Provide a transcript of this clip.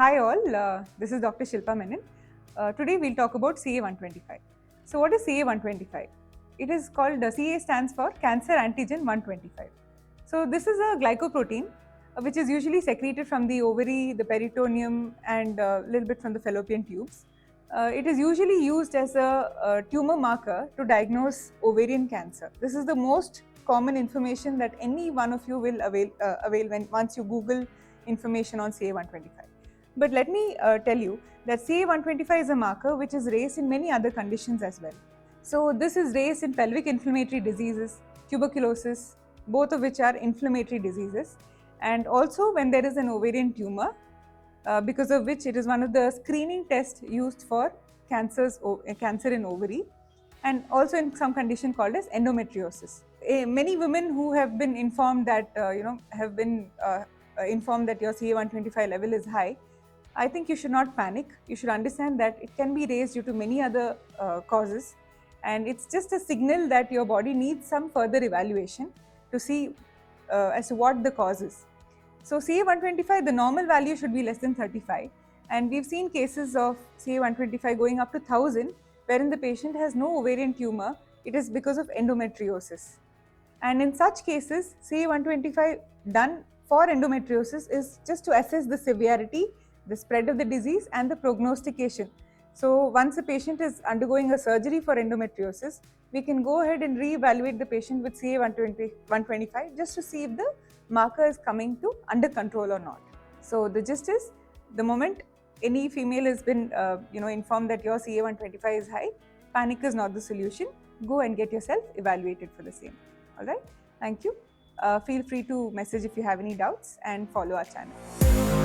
Hi all, this is Dr. Shilpa Menon. Today we'll talk about CA125. So what is CA125? It is called, CA stands for Cancer Antigen 125. So this is a glycoprotein which is usually secreted from the ovary, the peritoneum and a little bit from the fallopian tubes. It is usually used as a tumor marker to diagnose ovarian cancer. This is the most common information that any one of you will avail when once you Google information on CA125. But let me tell you that CA125 is a marker which is raised in many other conditions as well. So this is raised in pelvic inflammatory diseases, tuberculosis, both of which are inflammatory diseases, and also when there is an ovarian tumor, because of which it is one of the screening tests used for cancer in ovary, and also in some condition called as endometriosis. Many women who have been informed that informed that your CA125 level is high, I think you should not panic. You should understand that it can be raised due to many other causes, and it's just a signal that your body needs some further evaluation to see as to what the cause is. So CA125, the normal value should be less than 35, and we've seen cases of CA125 going up to 1000, wherein the patient has no ovarian tumor. It is because of endometriosis. And in such cases, CA125 done for endometriosis is just to assess the severity, the spread of the disease and the prognostication. So once a patient is undergoing a surgery for endometriosis, we can go ahead and re-evaluate the patient with CA125 just to see if the marker is coming to under control or not. So the gist is, the moment any female has been informed that your CA125 is high, panic is not the solution. Go and get yourself evaluated for the same. All right, thank you. Feel free to message if you have any doubts and follow our channel.